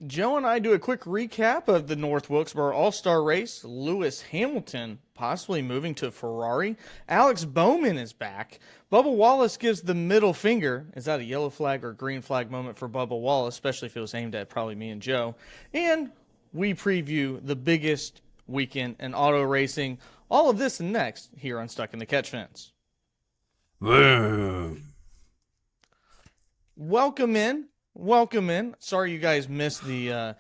Joe and I do a quick recap of the North Wilkesboro All-Star Race. Lewis Hamilton possibly moving to Ferrari. Alex Bowman is back. Bubba Wallace gives the middle finger. Is that a yellow flag or green flag moment for Bubba Wallace, especially if it was aimed at probably me and Joe? And we preview the biggest weekend in auto racing. All of this and next here on Stuck in the Catchfence. Welcome in. Welcome in. Sorry you guys missed the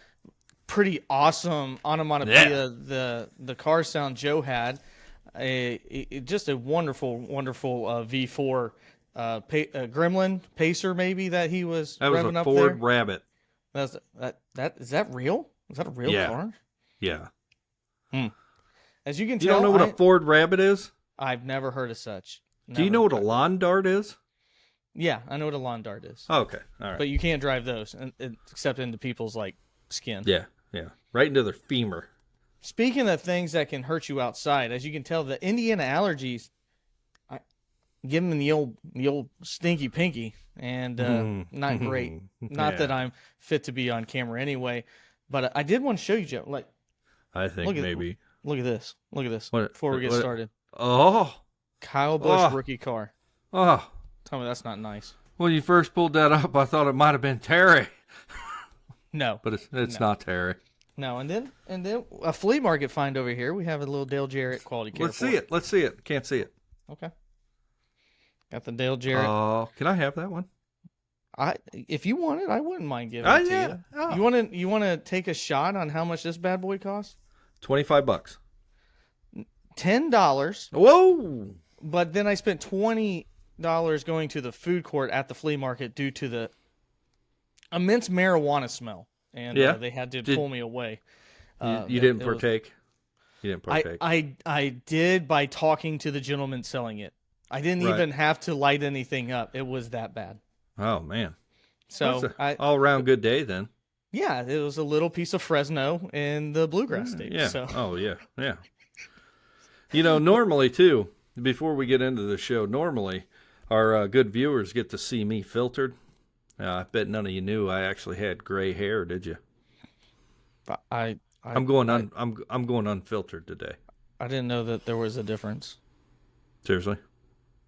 pretty awesome onomatopoeia the car sound Joe had. Just a wonderful V4 Gremlin Pacer maybe that he was That was revving a up Ford there. Rabbit. That is that real? Is that a real car? Yeah. As you can You tell, don't know what a Ford Rabbit is? I've never heard of such. Do you know what a lawn dart is? Yeah, I know what a lawn dart is. Oh, okay. All right. But you can't drive those except into people's skin. Yeah. Right into their femur. Speaking of things that can hurt you outside, as you can tell, the Indiana allergies, I give them the old stinky pinky, and not great. Not that I'm fit to be on camera anyway, but I did want to show you, Joe. I think maybe. Look at this. Look at this. What, before we get started. Oh. Kyle Busch rookie car. Oh. Tell me that's not nice. When you first pulled that up, I thought it might have been Terry. No. But it's not Terry. No, and then a flea market find over here. We have a little Dale Jarrett quality care. Let's see it. Can't see it. Okay. Got the Dale Jarrett. Oh, can I have that one? If you want it, I wouldn't mind giving it to you. Oh. You want to take a shot on how much this bad boy costs? $25. $10. Whoa! But then I spent $20 going to the food court at the flea market due to the immense marijuana smell, and they had to pull me away. You didn't partake. You didn't partake. I did by talking to the gentleman selling it. I didn't even have to light anything up. It was that bad. Oh man! So all around good day then. Yeah, it was a little piece of Fresno in the bluegrass state. Yeah. So. Oh yeah. Normally too. Before we get into the show, normally our good viewers get to see me filtered. I bet none of you knew I actually had gray hair, did you? I'm going unfiltered today. I didn't know that there was a difference. Seriously?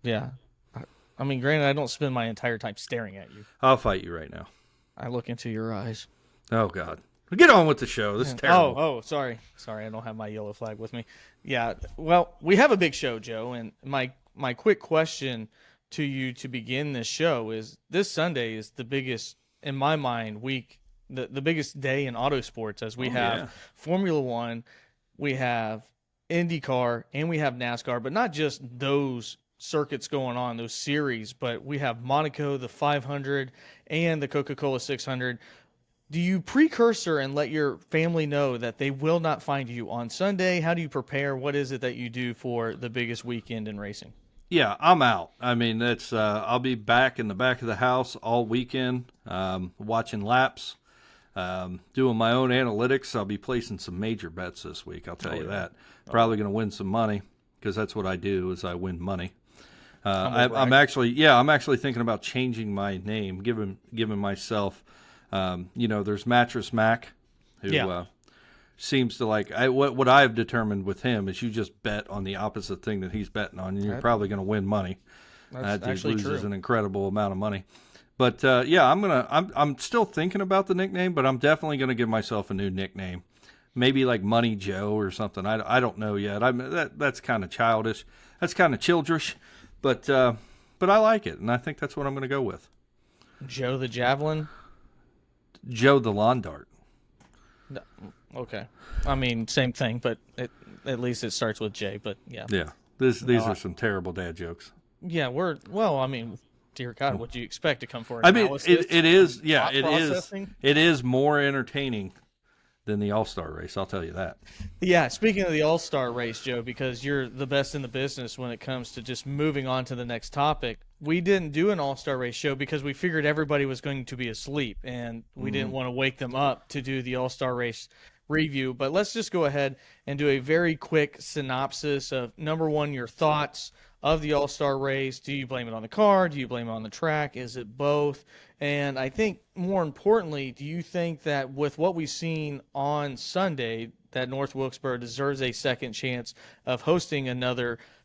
Yeah. I mean, granted, I don't spend my entire time staring at you. I'll fight you right now. I look into your eyes. Oh God. Get on with the show. This is terrible. Oh, sorry. I don't have my yellow flag with me. Yeah. Well, we have a big show, Joe, and my quick question to you to begin this show is this Sunday is the biggest, in my mind, week, the biggest day in auto sports, as we have Formula One, we have IndyCar, and we have NASCAR, but not just those circuits going on, those series, but we have Monaco, the 500, and the Coca-Cola 600. Do you precursor and let your family know that they will not find you on Sunday? How do you prepare? What is it that you do for the biggest weekend in racing? Yeah, I'm out. I mean, that's I'll be back in the back of the house all weekend, watching laps, doing my own analytics. I'll be placing some major bets this week. I'll tell you that. Probably going to win some money because that's what I do is I win money. I'm actually thinking about changing my name, giving myself. There's Mattress Mac, who seems to like what I've determined with him is you just bet on the opposite thing that he's betting on, and you're probably going to win money. That's dude actually loses true. an incredible amount of money. But I'm still thinking about the nickname, but I'm definitely going to give myself a new nickname, maybe like Money Joe or something. I don't know yet. That's kind of childish. That's kind of childrish, but I like it, and I think that's what I'm going to go with. Joe the Javelin. Joe the Lawn Dart. No, okay. I mean, same thing, but at least it starts with J, but yeah. Yeah. These are some terrible dad jokes. Yeah, dear God, what do you expect to come for an I mean, analysis? it is more entertaining than the All-Star race, I'll tell you that. Yeah, speaking of the All-Star race, Joe, because you're the best in the business when it comes to just moving on to the next topic, we didn't do an All-Star race show because we figured everybody was going to be asleep, and we didn't want to wake them up to do the All-Star race review. But let's just go ahead and do a very quick synopsis of, number one, your thoughts of the All-Star race. Do you blame it on the car? Do you blame it on the track? Is it both? And I think more importantly, do you think that with what we've seen on Sunday, that North Wilkesboro deserves a second chance of hosting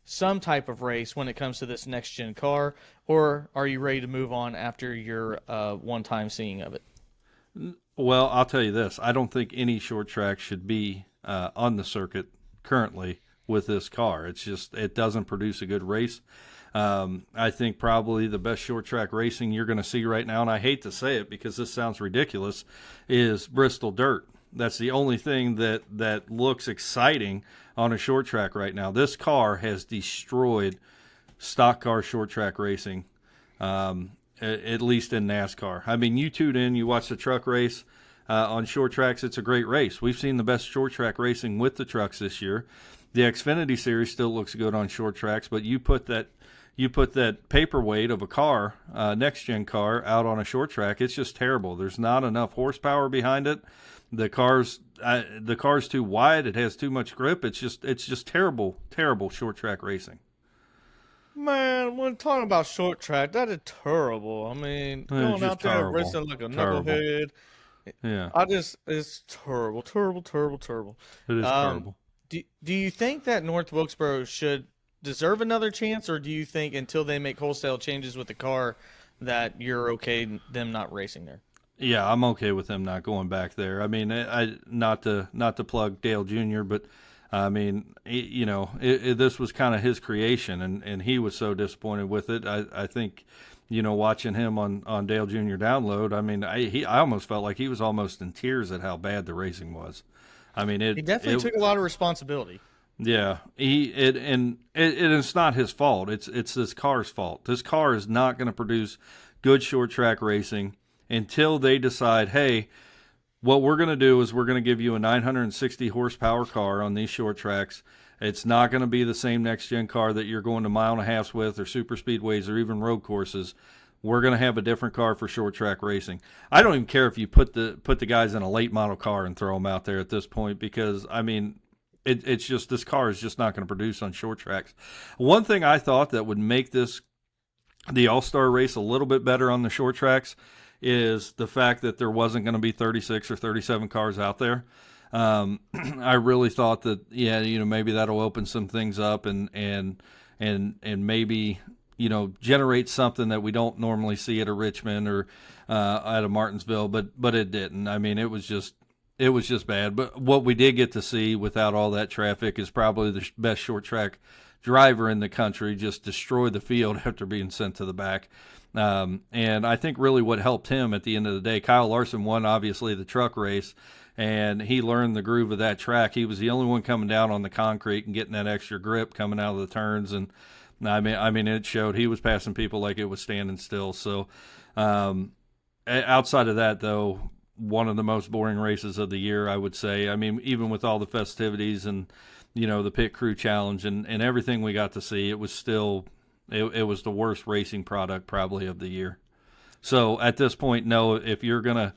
some type of race when it comes to this next-gen car, or are you ready to move on after your one-time seeing of it? Well, I'll tell you this. I don't think any short track should be on the circuit currently with this car. It doesn't produce a good race. I think probably the best short track racing you're going to see right now, and I hate to say it because this sounds ridiculous, is Bristol Dirt. That's the only thing that looks exciting on a short track right now. This car has destroyed stock car short track racing, at least in NASCAR. I mean, you tune in, you watch the truck race on short tracks. It's a great race. We've seen the best short track racing with the trucks this year. The Xfinity Series still looks good on short tracks, but you put that paperweight of a car, next gen car, out on a short track. It's just terrible. There's not enough horsepower behind it. The car's too wide. It has too much grip. It's just terrible short track racing. Man, when talking about short track, that is terrible. I mean, going out there and racing like a knucklehead. Yeah. It's terrible, terrible, terrible, terrible. It is terrible. Do you think that North Wilkesboro should deserve another chance, or do you think until they make wholesale changes with the car that you're okay them not racing there? Yeah, I'm okay with them not going back there. I mean, not to plug Dale Jr., but I mean, this was kind of his creation, and he was so disappointed with it. I think, watching him on Dale Jr. Download, I mean, I almost felt like he was almost in tears at how bad the racing was. I mean, he definitely took a lot of responsibility. Yeah, it's not his fault. It's this car's fault. This car is not going to produce good short track racing until they decide, hey, what we're going to do is we're going to give you a 960 horsepower car on these short tracks. It's not going to be the same next gen car that you're going to mile and a half with, or super speedways, or even road courses. We're going to have a different car for short track racing. I don't even care if you put the guys in a late model car and throw them out there at this point, because I mean, it's just, this car is just not going to produce on short tracks. One thing I thought that would make the All-Star race a little bit better on the short tracks is the fact that there wasn't going to be 36 or 37 cars out there. I really thought that, maybe that'll open some things up and maybe, generate something that we don't normally see at a Richmond or at a Martinsville, but it didn't. I mean, it was just bad. But what we did get to see without all that traffic is probably the best short track driver in the country just destroy the field after being sent to the back. And I think really what helped him at the end of the day, Kyle Larson won obviously the truck race, and he learned the groove of that track. He was the only one coming down on the concrete and getting that extra grip coming out of the turns. And I mean, it showed. He was passing people like it was standing still. So, outside of that though, one of the most boring races of the year, I would say. I mean, even with all the festivities and, the pit crew challenge and everything we got to see, it was still, it was the worst racing product probably of the year. So at this point, no, if you're gonna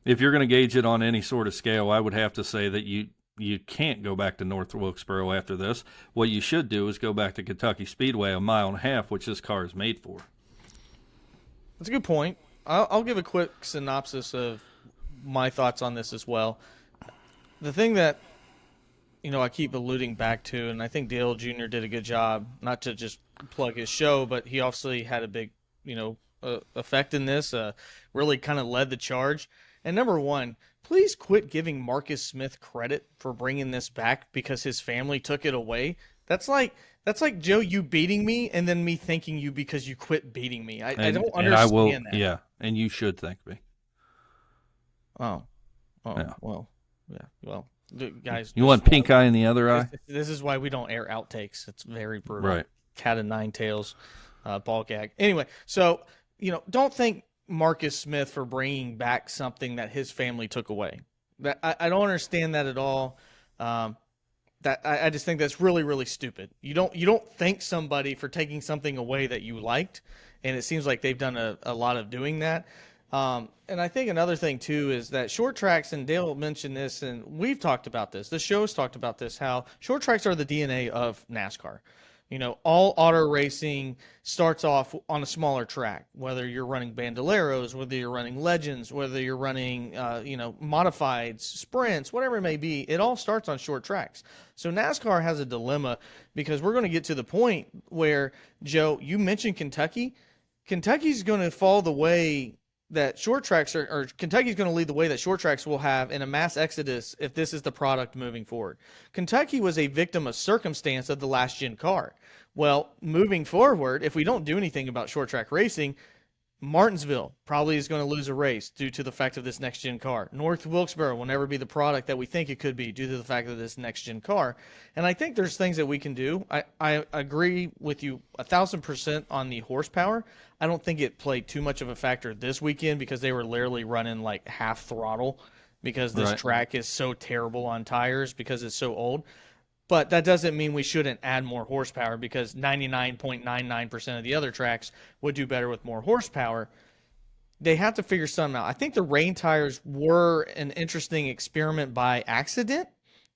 gauge it on any sort of scale, I would have to say that you can't go back to North Wilkesboro after this. What you should do is go back to Kentucky Speedway, a mile and a half, which this car is made for. That's a good point. I'll give a quick synopsis of my thoughts on this as well. The thing that I keep alluding back to, and I think Dale Jr. did a good job, not to just plug his show, but he obviously had a big effect in this, really kind of led the charge. And number one, please quit giving Marcus Smith credit for bringing this back because his family took it away. That's like, Joe, you beating me and then me thanking you because you quit beating me. I don't understand that. Yeah, and you should thank me. Oh, yeah. Well, yeah, well, guys. You want pink eye in the other eye? This is why we don't air outtakes. It's very brutal. Right. Cat of nine tails, ball gag. Anyway, so, don't thank Marcus Smith for bringing back something that his family took away. I don't understand that at all. I just think that's really, really stupid. You don't thank somebody for taking something away that you liked, and it seems like they've done a lot of doing that. And I think another thing too is that short tracks, and Dale mentioned this, and we've talked about this. The show's talked about this. How short tracks are the DNA of NASCAR. All auto racing starts off on a smaller track. Whether you're running Bandoleros, whether you're running Legends, whether you're running, modifieds, sprints, whatever it may be, it all starts on short tracks. So NASCAR has a dilemma because we're going to get to the point where, Joe, you mentioned Kentucky. Kentucky's going to fall the way that short tracks or Kentucky's going to lead the way that short tracks will have in a mass exodus if this is the product moving forward. Kentucky was a victim of circumstance of the last gen car. Well, moving forward, if we don't do anything about short track racing, Martinsville probably is going to lose a race due to the fact of this next gen car. North Wilkesboro will never be the product that we think it could be due to the fact of this next gen car. And I think there's things that we can do. I agree with you 1,000% on the horsepower. I don't think it played too much of a factor this weekend because they were literally running like half throttle because this track is so terrible on tires because it's so old. But that doesn't mean we shouldn't add more horsepower because 99.99% of the other tracks would do better with more horsepower. They have to figure something out. I think the rain tires were an interesting experiment by accident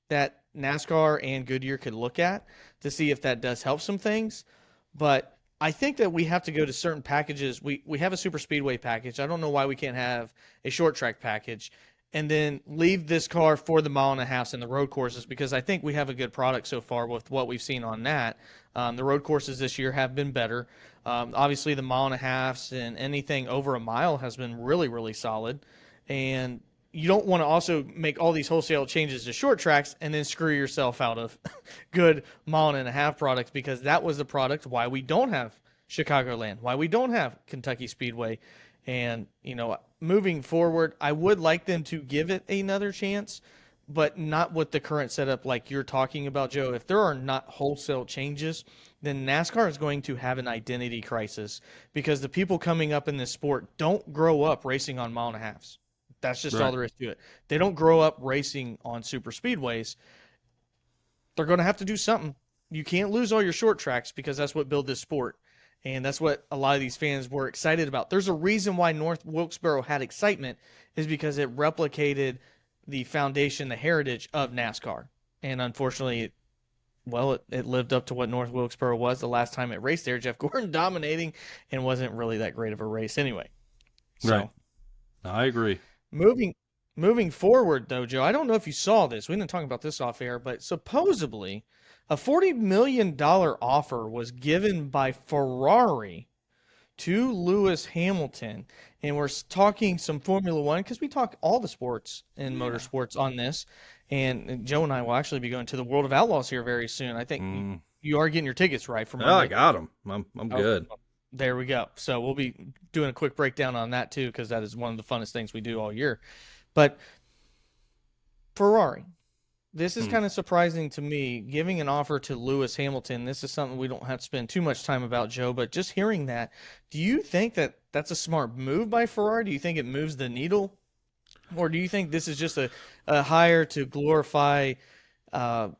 that NASCAR and Goodyear could look at to see if that does help some things. But I think that we have to go to certain packages. We have a super speedway package. I don't know why we can't have a short track package and then leave this car for the mile and a half and the road courses because I think we have a good product so far with what we've seen on that. The road courses this year have been better. Obviously, the mile and a half and anything over a mile has been really, really solid. And you don't want to also make all these wholesale changes to short tracks and then screw yourself out of good mile and a half products because that was the product why we don't have Chicagoland, why we don't have Kentucky Speedway. And, moving forward, I would like them to give it another chance, but not with the current setup like you're talking about, Joe. If there are not wholesale changes, then NASCAR is going to have an identity crisis because the people coming up in this sport don't grow up racing on mile and a halves. That's just all there is to it. They don't grow up racing on super speedways. They're going to have to do something. You can't lose all your short tracks because that's what build this sport. And that's what a lot of these fans were excited about. There's a reason why North Wilkesboro had excitement is because it replicated the foundation, the heritage of NASCAR. And unfortunately, it lived up to what North Wilkesboro was the last time it raced there. Jeff Gordon dominating and wasn't really that great of a race anyway. So, right. I agree. Moving forward, though, Joe, I don't know if you saw this. We didn't talk about this off air, but supposedly a $40 million offer was given by Ferrari to Lewis Hamilton. And we're talking some Formula One because we talk all the sports and motorsports on this. And Joe and I will actually be going to the World of Outlaws here very soon. I think you are getting your tickets right for Monday. I got them. I'm good. There we go. So we'll be doing a quick breakdown on that too because that is one of the funnest things we do all year. But Ferrari. This is kind of surprising to me, giving an offer to Lewis Hamilton. This is something we don't have to spend too much time about, Joe, but just hearing that, do you think that that's a smart move by Ferrari? Do you think it moves the needle? Or do you think this is just a hire to glorify a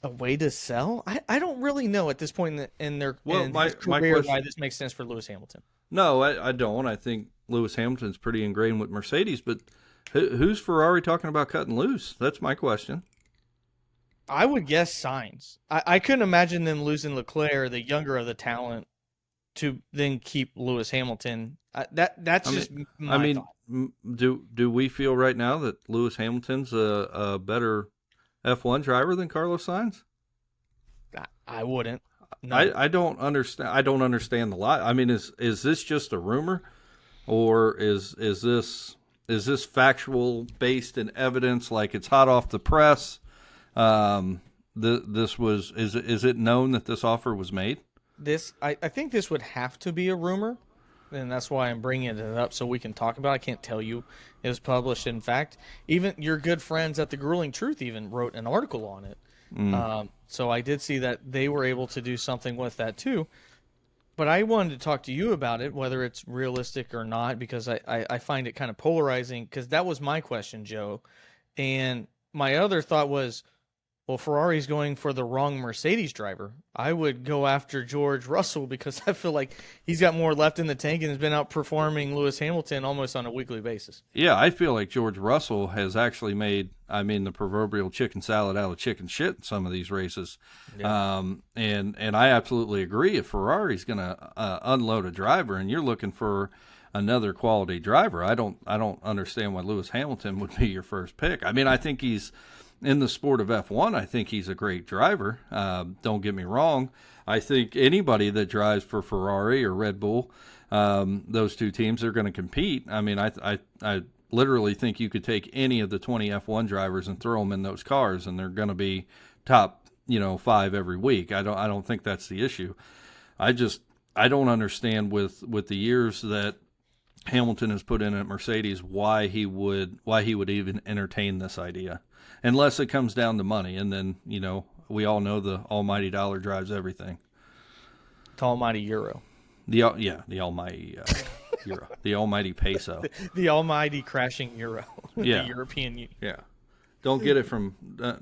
way to sell? I don't really know at this point in their his career why this makes sense for Lewis Hamilton. No, I don't. I think Lewis Hamilton's pretty ingrained with Mercedes, but who's Ferrari talking about cutting loose? That's my question. I would guess Sainz. I couldn't imagine them losing Leclerc, the younger of the talent, to then keep Lewis Hamilton. That's just my thought. Do we feel right now that Lewis Hamilton's a better F1 driver than Carlos Sainz? I wouldn't. No. I don't understand. I don't understand the lie. I mean, is this just a rumor, or is this factual based in evidence? Like it's hot off the press. Is it known that this offer was made? I think this would have to be a rumor, and that's why I'm bringing it up so we can talk about it. I can't tell you it was published. In fact, even your good friends at the Grueling Truth even wrote an article on it. So I did see that they were able to do something with that too. But I wanted to talk to you about it, whether it's realistic or not, because I find it kind of polarizing, because that was my question, Joe. And my other thought was, well, Ferrari's going for the wrong Mercedes driver. I would go after George Russell because I feel like he's got more left in the tank and has been outperforming Lewis Hamilton almost on a weekly basis. Yeah, I feel like George Russell has actually made, the proverbial chicken salad out of chicken shit in some of these races. Yeah. And I absolutely agree. If Ferrari's going to unload a driver, and you're looking for another quality driver, I don't understand why Lewis Hamilton would be your first pick. I think he's in the sport of F1. I think he's a great driver. Don't get me wrong. I think anybody that drives for Ferrari or Red Bull, those two teams, are going to compete. I literally think you could take any of the 20 F1 drivers and throw them in those cars, and they're going to be top, 5 every week. I don't think that's the issue. I don't understand with the years that Hamilton has put in at Mercedes why he would even entertain this idea, unless it comes down to money. And then, we all know the almighty dollar drives everything. The almighty euro. The almighty euro, the almighty peso, The almighty crashing euro. Yeah. The European Union. Yeah, don't get it from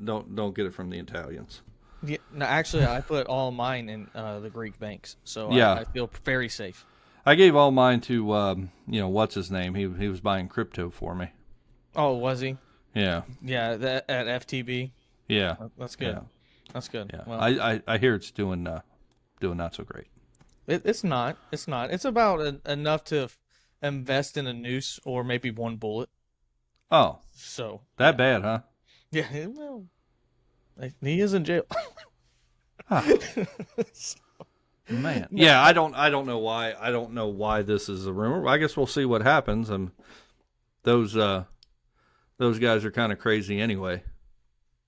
don't get it from the Italians. Yeah, no, actually, I put all mine in the Greek banks, so Yeah. I feel very safe. I gave all mine to what's his name? He was buying crypto for me. Oh, was he? Yeah, Yeah, that at FTB. yeah, That's good. yeah, That's good. yeah. Well, I hear it's doing not so great. it's not. It's not. It's about enough to invest in a noose or maybe one bullet. Oh, So that bad, huh? yeah, well, he is in jail. Huh. Man, yeah, I don't know why. I don't know why this is a rumor. I guess we'll see what happens. Those guys are kind of crazy anyway.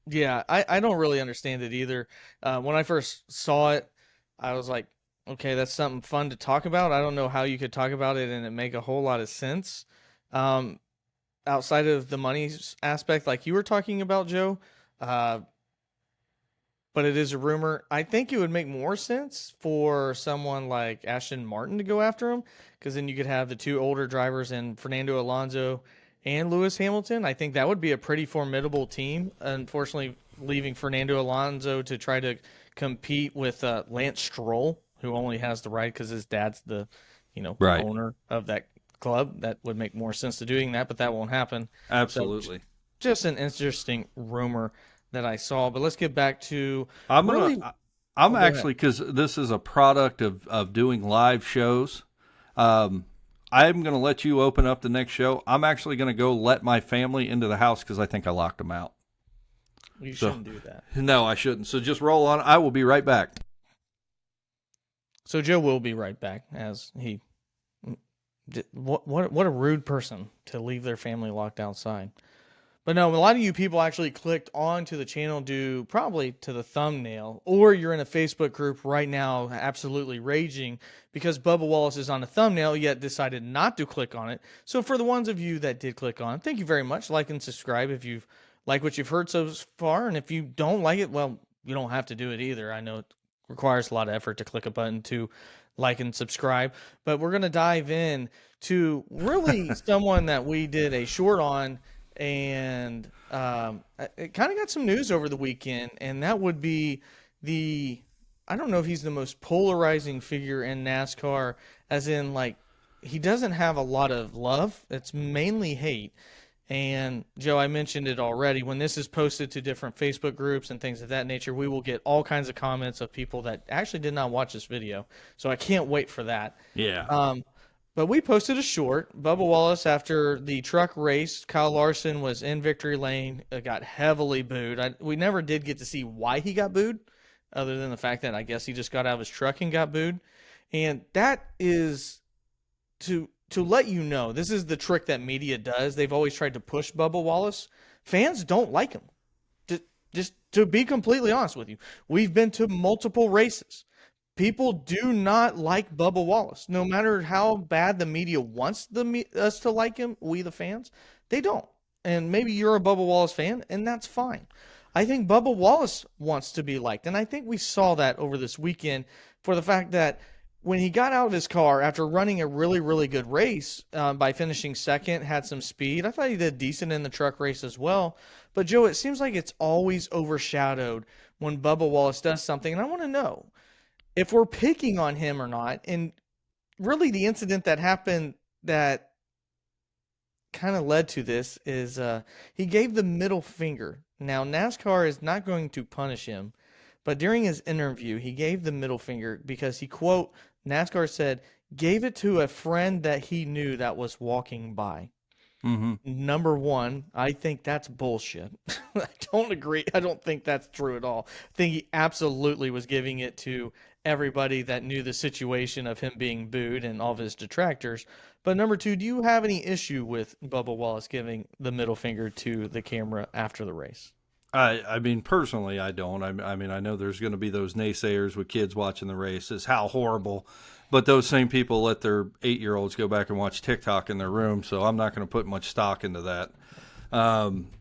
Yeah, I don't really understand it either. When I first saw it, I was like, okay, that's something fun to talk about. I don't know how you could talk about it and it make a whole lot of sense. Outside of the money aspect, like you were talking about, Joe. But it is a rumor. I think it would make more sense for someone like Aston Martin to go after him, because then you could have the two older drivers in Fernando Alonso and Lewis Hamilton. I think that would be a pretty formidable team. Unfortunately, leaving Fernando Alonso to try to compete with Lance Stroll, who only has the right because his dad's the, Right. owner of that club. That would make more sense to doing that, but that won't happen. Absolutely. Just an interesting rumor that I saw. But let's get back to I'm really. gonna. I'm go ahead. actually, because this is a product of doing live shows. I'm gonna let you open up the next show. I'm actually gonna go let my family into the house because I think I locked them out. You So- shouldn't do that. No, I shouldn't. So just roll on. I will be right back. So Joe will be right back as he. What a rude person to leave their family locked outside. But no, a lot of you people actually clicked onto the channel due probably to the thumbnail, or you're in a Facebook group right now absolutely raging because Bubba Wallace is on the thumbnail yet decided not to click on it. So for the ones of you that did click on, thank you very much. Like and subscribe if you like what you've heard so far, and if you don't like it, well, you don't have to do it either. I know it requires a lot of effort to click a button to like and subscribe, but we're going to dive in to really someone that we did a short on, and it kind of got some news over the weekend, and that would be I don't know if he's the most polarizing figure in NASCAR, as in, like, he doesn't have a lot of love. It's mainly hate. And Joe, I mentioned it already. When this is posted to different Facebook groups and things of that nature, we will get all kinds of comments of people that actually did not watch this video. So I can't wait for that. Yeah. But we posted a short. Bubba Wallace, after the truck race, Kyle Larson was in victory lane, got heavily booed. We never did get to see why he got booed, other than the fact that I guess he just got out of his truck and got booed. And that is to let you know, this is the trick that media does. They've always tried to push Bubba Wallace. Fans don't like him. Just to be completely honest with you, we've been to multiple races. People do not like Bubba Wallace. No matter how bad the media wants us to like him, we the fans, they don't. And maybe you're a Bubba Wallace fan, and that's fine. I think Bubba Wallace wants to be liked, and I think we saw that over this weekend for the fact that when he got out of his car after running a really, really good race by finishing second, had some speed. I thought he did decent in the truck race as well. But, Joe, it seems like it's always overshadowed when Bubba Wallace does something. And I want to know if we're picking on him or not. And really the incident that happened that kind of led to this is he gave the middle finger. Now, NASCAR is not going to punish him, but during his interview, he gave the middle finger because he, quote, NASCAR said, gave it to a friend that he knew that was walking by. Mm-hmm. Number one, I think that's bullshit. I don't agree. I don't think that's true at all. I think he absolutely was giving it to everybody that knew the situation of him being booed and all of his detractors. But number two, do you have any issue with Bubba Wallace giving the middle finger to the camera after the race? I mean, personally, I don't. I mean, I know there's going to be those naysayers with kids watching the race. It's how horrible. But those same people let their 8-year-olds go back and watch TikTok in their room, so I'm not going to put much stock into that.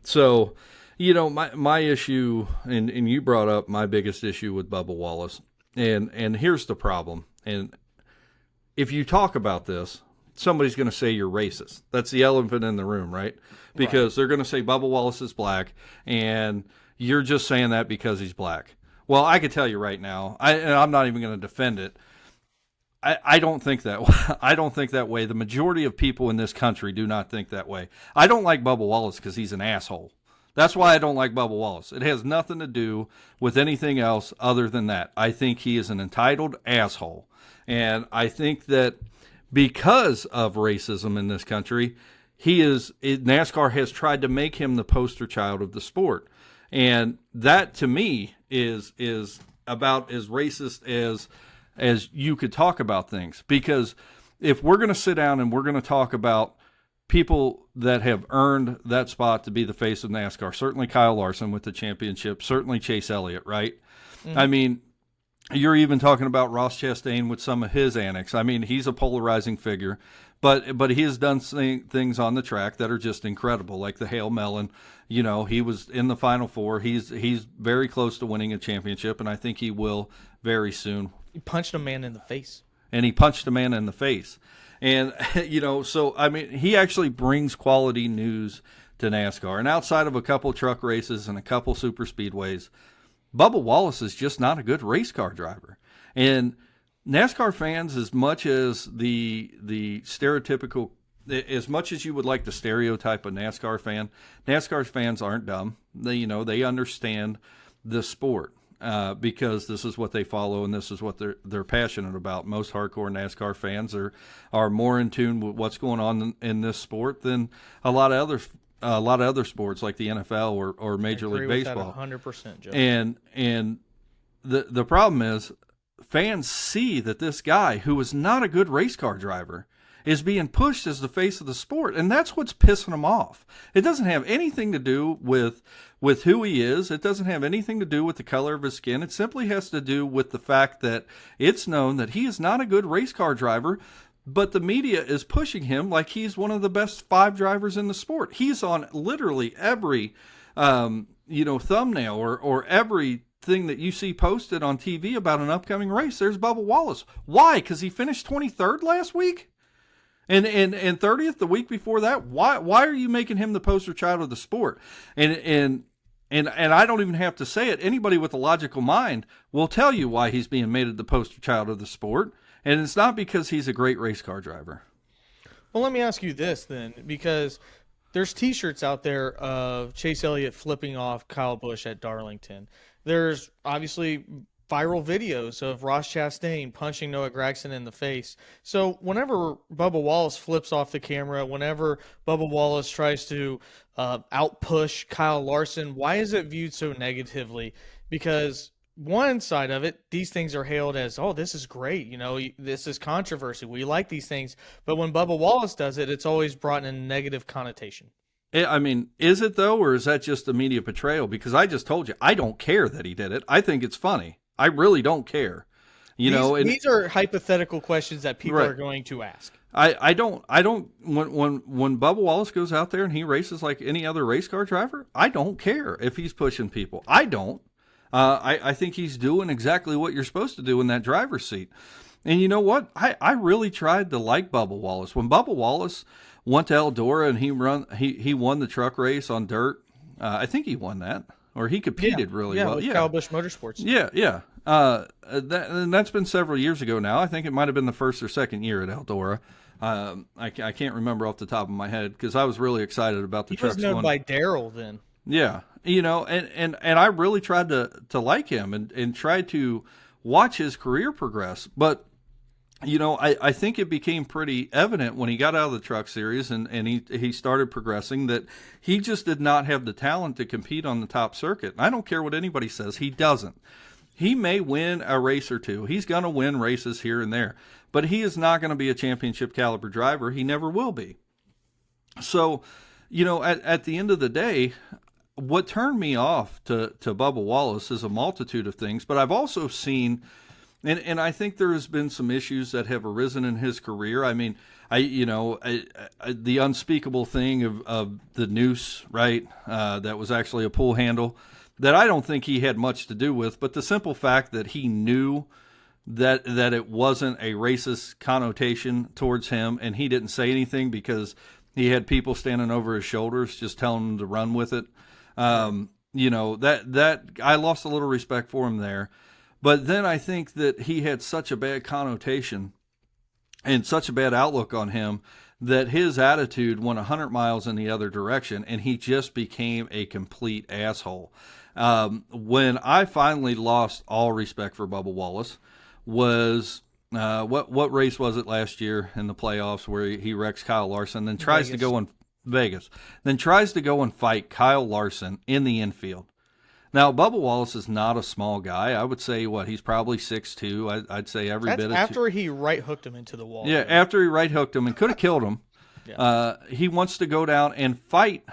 So, you know, my issue, and you brought up my biggest issue with Bubba Wallace, and here's the problem. And if you talk about this, somebody's going to say you're racist. That's the elephant in the room, right? Because they're going to say Bubba Wallace is black, and you're just saying that because he's black. Well, I could tell you right now, and I'm not even going to defend it. I don't think that way. I don't think that way. The majority of people in this country do not think that way. I don't like Bubba Wallace because he's an asshole. That's why I don't like Bubba Wallace. It has nothing to do with anything else other than that. I think he is an entitled asshole. And I think that because of racism in this country, NASCAR has tried to make him the poster child of the sport. And that, to me, is about as racist as you could talk about things. Because if we're going to sit down and we're going to talk about people that have earned that spot to be the face of NASCAR, certainly Kyle Larson with the championship, certainly Chase Elliott, right? Mm-hmm. I mean, you're even talking about Ross Chastain with some of his antics. I mean, he's a polarizing figure, but he has done things on the track that are just incredible, like the Hail Melon. You know, he was in the Final Four. He's very close to winning a championship, and I think he will very soon. He punched a man in the face. And he punched a man in the face. And, you know, so, I mean, he actually brings quality news to NASCAR. And outside of a couple truck races and a couple super speedways, Bubba Wallace is just not a good race car driver. And NASCAR fans, as much as the stereotypical, as much as you would like to stereotype a NASCAR fans aren't dumb. They understand the sport. Because this is what they follow and this is what they're passionate about. Most hardcore NASCAR fans are more in tune with what's going on in this sport than a lot of other sports like the NFL or Major League Baseball. 100%, Joe. And the problem is fans see that this guy who is not a good race car driver is being pushed as the face of the sport, and that's what's pissing him off. It doesn't have anything to do with who he is. It doesn't have anything to do with the color of his skin. It simply has to do with the fact that it's known that he is not a good race car driver, but the media is pushing him like he's one of the best 5 drivers in the sport. He's on literally every thumbnail or every thing that you see posted on TV about an upcoming race. There's Bubba Wallace. Why? Because he finished 23rd last week? And 30th the week before that. Why are you making him the poster child of the sport? And I don't even have to say it. Anybody with a logical mind will tell you why he's being made the poster child of the sport. And it's not because he's a great race car driver. Well, let me ask you this then, because there's T-shirts out there of Chase Elliott flipping off Kyle Busch at Darlington. There's obviously viral videos of Ross Chastain punching Noah Gragson in the face. So whenever Bubba Wallace flips off the camera, whenever Bubba Wallace tries to outpush Kyle Larson, why is it viewed so negatively? Because one side of it, these things are hailed as, oh, this is great. You know, this is controversy. We like these things. But when Bubba Wallace does it, it's always brought in a negative connotation. I mean, is it though, or is that just a media portrayal? Because I just told you, I don't care that he did it. I think it's funny. I really don't care. These are hypothetical questions that people are going to ask. I don't when Bubba Wallace goes out there and he races like any other race car driver, I don't care if he's pushing people. I don't. I think he's doing exactly what you're supposed to do in that driver's seat. And you know what? I really tried to like Bubba Wallace. When Bubba Wallace went to Eldora and he won the truck race on dirt, I think he won that. Or he Yeah, competed really yeah, well. with Yeah. Kyle Busch Motorsports. Yeah, yeah. And that's been several years ago now. I think it might have been the first or second year at Eldora. I can't remember off the top of my head because I was really excited about the He was trucks known going. by Daryl then. Yeah, and I really tried to like him and tried to watch his career progress. But I think it became pretty evident when he got out of the truck series and he started progressing that he just did not have the talent to compete on the top circuit. I don't care what anybody says, he doesn't. He may win a race or two. He's going to win races here and there, but he is not going to be a championship caliber driver. He never will be. So, at the end of the day, what turned me off to Bubba Wallace is a multitude of things, but I've also seen, and I think there has been some issues that have arisen in his career. I mean, the unspeakable thing of the noose, right? That was actually a pull handle that I don't think he had much to do with, but the simple fact that he knew that it wasn't a racist connotation towards him, and he didn't say anything because he had people standing over his shoulders just telling him to run with it. That I lost a little respect for him there. But then I think that he had such a bad connotation and such a bad outlook on him that his attitude went 100 miles in the other direction, and he just became a complete asshole. When I finally lost all respect for Bubba Wallace was what race was it last year in the playoffs where he wrecks Kyle Larson, then tries to go in Vegas, then tries to go and fight Kyle Larson in the infield. Now, Bubba Wallace is not a small guy. I would say, he's probably 6'2". I'd say every bit of after he right hooked him into the wall. Yeah, after he right hooked him and could have killed him. Yeah. He wants to go down and fight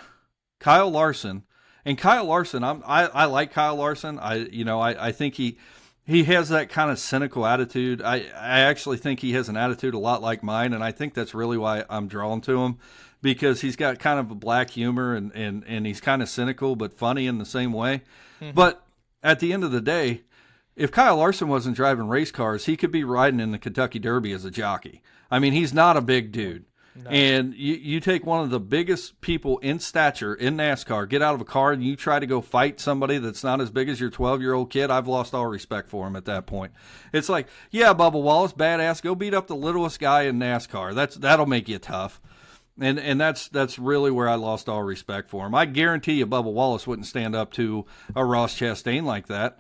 Kyle Larson. And Kyle Larson, I like Kyle Larson. I think he has that kind of cynical attitude. I actually think he has an attitude a lot like mine, and I think that's really why I'm drawn to him, because he's got kind of a black humor and he's kind of cynical but funny in the same way. Mm-hmm. But at the end of the day, if Kyle Larson wasn't driving race cars, he could be riding in the Kentucky Derby as a jockey. I mean, he's not a big dude. No. And you take one of the biggest people in stature in NASCAR, get out of a car, and you try to go fight somebody that's not as big as your 12-year-old kid, I've lost all respect for him at that point. It's like, yeah, Bubba Wallace, badass, go beat up the littlest guy in NASCAR. That'll make you tough. And that's really where I lost all respect for him. I guarantee you Bubba Wallace wouldn't stand up to a Ross Chastain like that.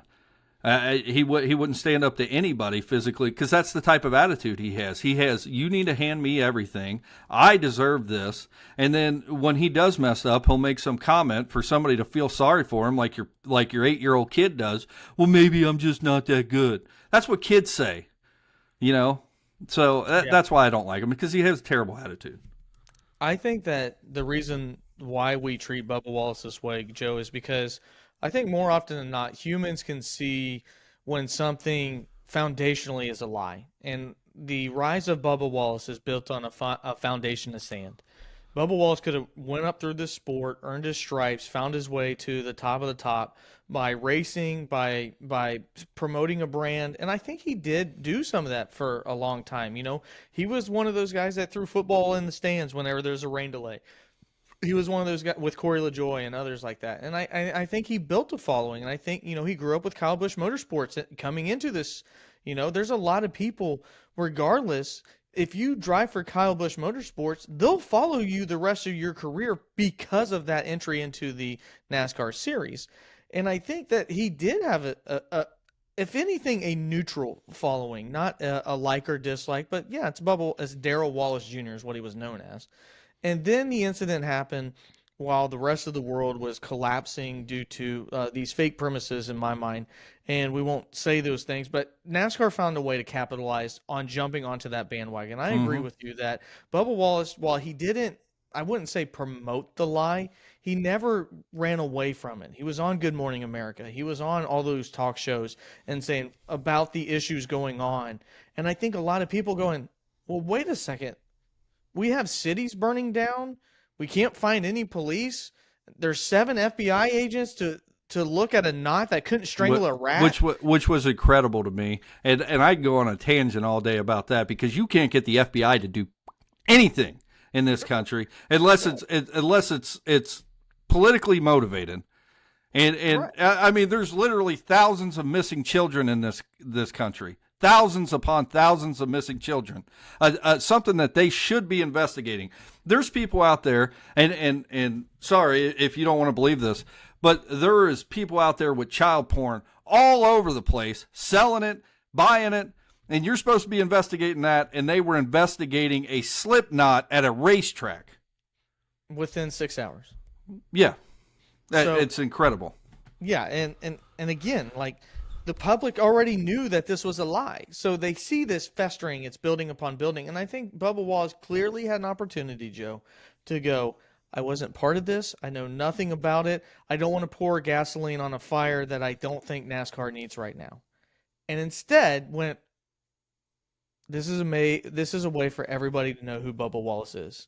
He wouldn't stand up to anybody physically, because that's the type of attitude he has. He has, you need to hand me everything. I deserve this. And then when he does mess up, he'll make some comment for somebody to feel sorry for him, like your 8-year-old kid does. Well, maybe I'm just not that good. That's what kids say, So that's why I don't like him, because he has a terrible attitude. I think that the reason why we treat Bubba Wallace this way, Joe, is because I think more often than not, humans can see when something foundationally is a lie. And the rise of Bubba Wallace is built on a foundation of sand. Bubba Wallace could have went up through this sport, earned his stripes, found his way to the top of the top by racing, by promoting a brand. And I think he did do some of that for a long time. He was one of those guys that threw football in the stands whenever there's a rain delay. He was one of those guys with Corey LaJoie and others like that. And I think he built a following. And I think, he grew up with Kyle Busch Motorsports coming into this. There's a lot of people, regardless, if you drive for Kyle Busch Motorsports, they'll follow you the rest of your career because of that entry into the NASCAR series. And I think that he did have a if anything, a neutral following, not a like or dislike. But yeah, it's Darrell Wallace Jr. is what he was known as. And then the incident happened while the rest of the world was collapsing due to these fake premises in my mind. And we won't say those things, but NASCAR found a way to capitalize on jumping onto that bandwagon. I agree with you that Bubba Wallace, while he didn't, I wouldn't say promote the lie, he never ran away from it. He was on Good Morning America. He was on all those talk shows and saying about the issues going on. And I think a lot of people going, well, wait a second. We have cities burning down. We can't find any police. There's 7 FBI agents to look at a knot that couldn't strangle a rat. Which was incredible to me, and I could go on a tangent all day about that, because you can't get the FBI to do anything in this country unless it's politically motivated. And right. I mean, there's literally thousands of missing children in this country. Thousands upon thousands of missing children. Something that they should be investigating. There's people out there, and sorry if you don't want to believe this, but there is people out there with child porn all over the place, selling it, buying it, and you're supposed to be investigating that, and they were investigating a slip knot at a racetrack. Within 6 hours. Yeah. So, it's incredible. Yeah, and again, like, the public already knew that this was a lie. So they see this festering, it's building upon building. And I think Bubba Wallace clearly had an opportunity, Joe, to go, I wasn't part of this. I know nothing about it. I don't want to pour gasoline on a fire that I don't think NASCAR needs right now. And instead went, this is a way for everybody to know who Bubba Wallace is.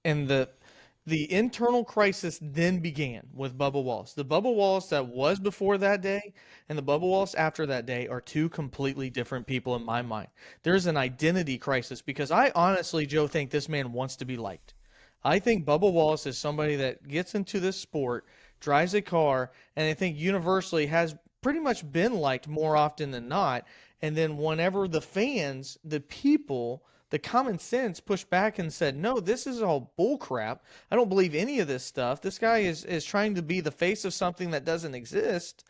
And the internal crisis then began with Bubba Wallace. The Bubba Wallace that was before that day and the Bubba Wallace after that day are two completely different people in my mind. There's an identity crisis because I honestly, Joe, think this man wants to be liked. I think Bubba Wallace is somebody that gets into this sport, drives a car, and I think universally has pretty much been liked more often than not. And then whenever the fans, the people, the common sense pushed back and said, no, this is all bullcrap. I don't believe any of this stuff. This guy is trying to be the face of something that doesn't exist.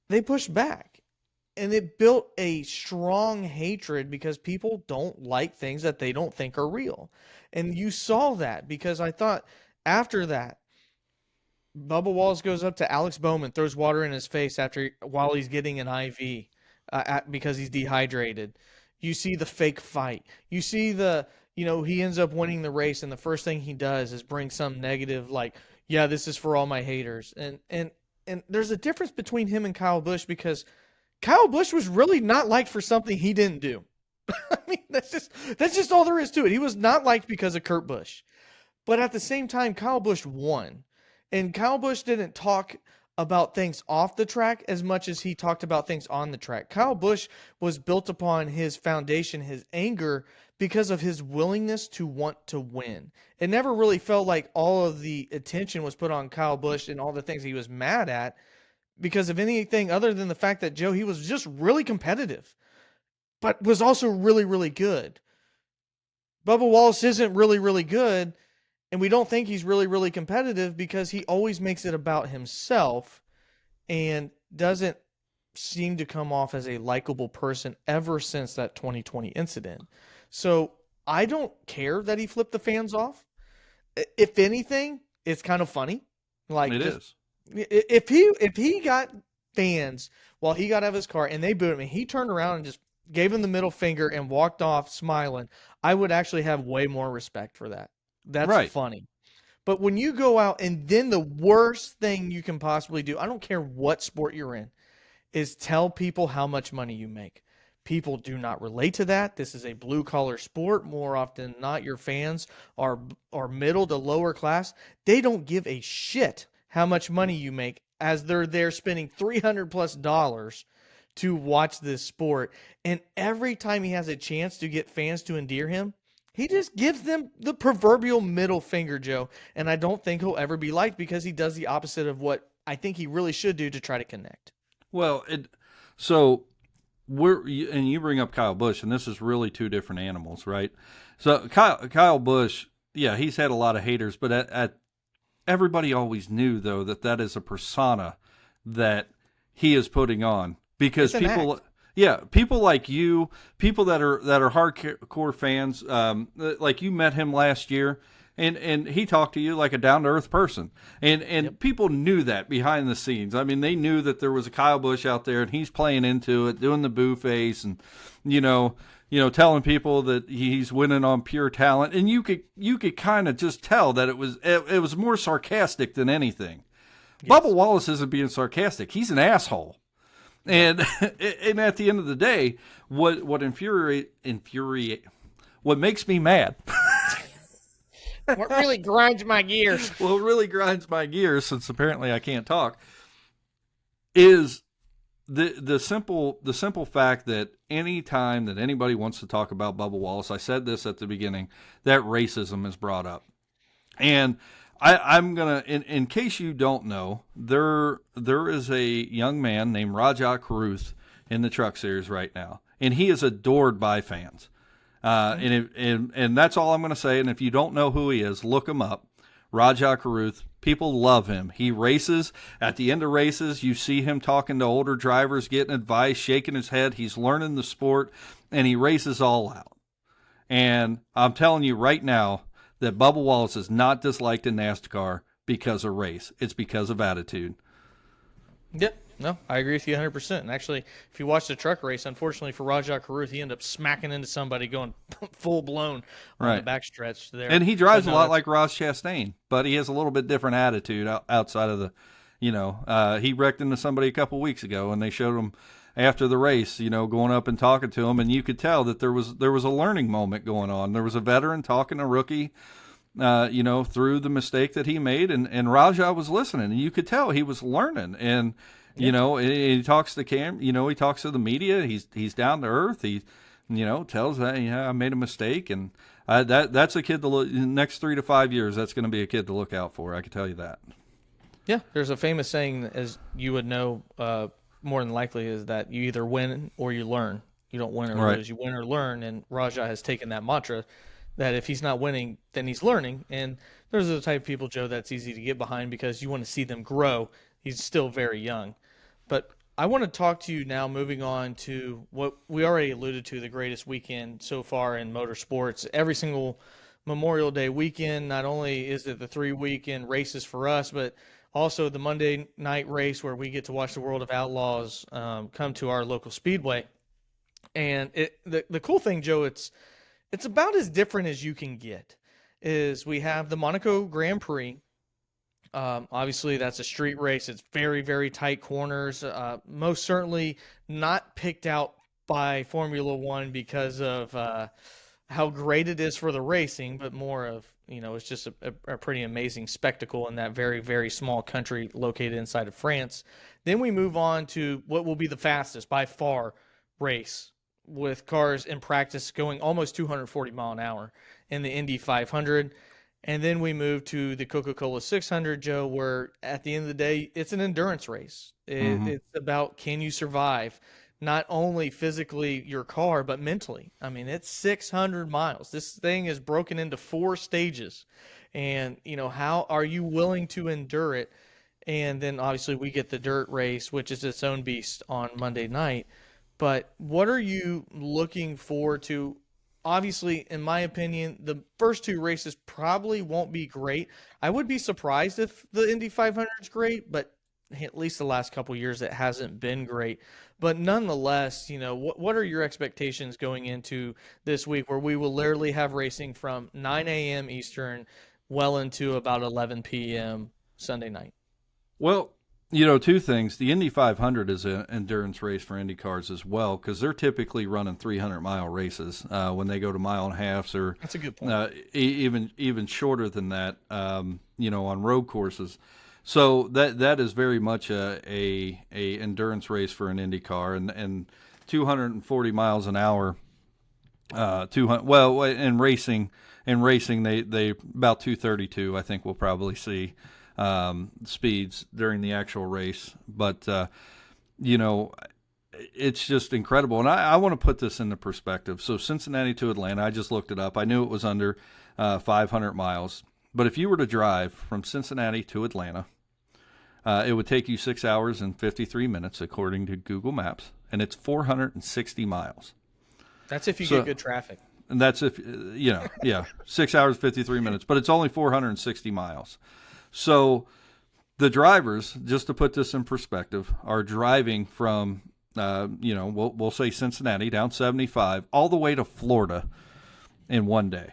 They pushed back. And it built a strong hatred because people don't like things that they don't think are real. And you saw that because I thought after that, Bubba Wallace goes up to Alex Bowman, throws water in his face while he's getting an IV because he's dehydrated. You see the fake fight. You see he ends up winning the race, and the first thing he does is bring some negative, like, yeah, this is for all my haters. And there's a difference between him and Kyle Busch because Kyle Busch was really not liked for something he didn't do. I mean, that's just all there is to it. He was not liked because of Kurt Busch. But at the same time, Kyle Busch won. And Kyle Busch didn't talk about things off the track as much as he talked about things on the track. Kyle Busch was built upon his foundation, his anger, because of his willingness to want to win. It never really felt like all of the attention was put on Kyle Busch and all the things he was mad at because of anything other than the fact that, Joe, he was just really competitive, but was also really, really good. Bubba Wallace isn't really, really good, and we don't think he's really, really competitive because he always makes it about himself and doesn't seem to come off as a likable person ever since that 2020 incident. So I don't care that he flipped the fans off. If anything, it's kind of funny. Like it is. If he got fans while he got out of his car and they booed him and he turned around and just gave him the middle finger and walked off smiling, I would actually have way more respect for that. That's right. Funny. But when you go out and then the worst thing you can possibly do, I don't care what sport you're in, is tell people how much money you make. People do not relate to that. This is a blue-collar sport. More often than not, your fans are middle to lower class. They don't give a shit how much money you make as they're there spending $300+ to watch this sport. And every time he has a chance to get fans to endear him, he just gives them the proverbial middle finger, Joe. And I don't think he'll ever be liked because he does the opposite of what I think he really should do to try to connect. Well, and you bring up Kyle Busch, and this is really two different animals, right? So Kyle Busch, yeah, he's had a lot of haters, but everybody always knew, though, that is a persona that he is putting on because people. Yeah, people like you, people that are hardcore fans, like you met him last year, and he talked to you like a down-to-earth person. And yep. People knew that behind the scenes. I mean, they knew that there was a Kyle Busch out there, and he's playing into it, doing the boo face, and telling people that he's winning on pure talent. And you could kind of just tell that it was more sarcastic than anything. Yes. Bubba Wallace isn't being sarcastic; he's an asshole. And at the end of the day, what makes me mad. What really grinds my gears. Well, it really grinds my gears, since apparently I can't talk, is the simple fact that any time that anybody wants to talk about Bubba Wallace, I said this at the beginning, that racism is brought up. And I'm going to, in case you don't know, there is a young man named Rajah Caruth in the Truck Series right now, and he is adored by fans. And that's all I'm going to say. And if you don't know who he is, look him up. Rajah Caruth. People love him. He races. At the end of races, you see him talking to older drivers, getting advice, shaking his head. He's learning the sport, and he races all out. And I'm telling you right now that Bubba Wallace is not disliked in NASCAR because of race. It's because of attitude. Yep. No, I agree with you 100%. And actually, if you watch the truck race, unfortunately for Rajah Caruth, he ended up smacking into somebody going full blown on the backstretch there. And he drives a lot like Ross Chastain, but he has a little bit different attitude outside of the, he wrecked into somebody a couple weeks ago, and they showed him after the race, going up and talking to him, and you could tell that there was a learning moment going on. There was a veteran talking to a rookie, through the mistake that he made, and Rajah was listening, and you could tell he was learning. And he talks to he talks to the media. He's down to earth. He, tells that, I made a mistake, and that's a kid to look. In the next 3 to 5 years, that's going to be a kid to look out for. I can tell you that. Yeah, there's a famous saying, as you would know, more than likely, is that you either win or you learn. You don't win or lose. You win or learn. And Rajah has taken that mantra that if he's not winning, then he's learning. And those are the type of people, Joe, that's easy to get behind because you want to see them grow. He's still very young. But I want to talk to you now, moving on to what we already alluded to, the greatest weekend so far in motorsports. Every single Memorial Day weekend, not only is it the 3 weekend races for us, but also the Monday night race where we get to watch the World of Outlaws come to our local speedway. And the cool thing, Joe, it's about as different as you can get, is we have the Monaco Grand Prix. Obviously, that's a street race. It's very, very tight corners. Most certainly not picked out by Formula One because of how great it is for the racing, but more of, it's just a pretty amazing spectacle in that very, very small country located inside of France. Then we move on to what will be the fastest by far race, with cars in practice going almost 240 mile an hour in the Indy 500. And then we move to the Coca-Cola 600, Joe, where at the end of the day, it's an endurance race. It's about, can you survive not only physically your car, but mentally. I mean, it's 600 miles. This thing is broken into 4 stages. And, how are you willing to endure it? And then obviously we get the dirt race, which is its own beast on Monday night. But what are you looking forward to? Obviously, in my opinion, the first 2 races probably won't be great. I would be surprised if the Indy 500 is great, but at least the last couple of years it hasn't been great. But nonetheless, what are your expectations going into this week, where we will literally have racing from 9 a.m. Eastern well into about 11 p.m. Sunday night? Well, 2 things. The Indy 500 is an endurance race for Indy cars as well, because they're typically running 300-mile races when they go to mile and a halves, or that's a good point. Even shorter than that, on road courses. So that is very much a endurance race for an Indy car, and 240 miles an hour. In racing they about 232. I think we'll probably see speeds during the actual race, but it's just incredible. And I want to put this into perspective. So Cincinnati to Atlanta, I just looked it up. I knew it was under 500 miles, but if you were to drive from Cincinnati to Atlanta, it would take you 6 hours and 53 minutes according to Google Maps, and it's 460 miles. That's if you get good traffic. And that's if 6 hours 53 minutes, but it's only 460 miles. So the drivers, just to put this in perspective, are driving from, we'll say Cincinnati down 75 all the way to Florida in one day,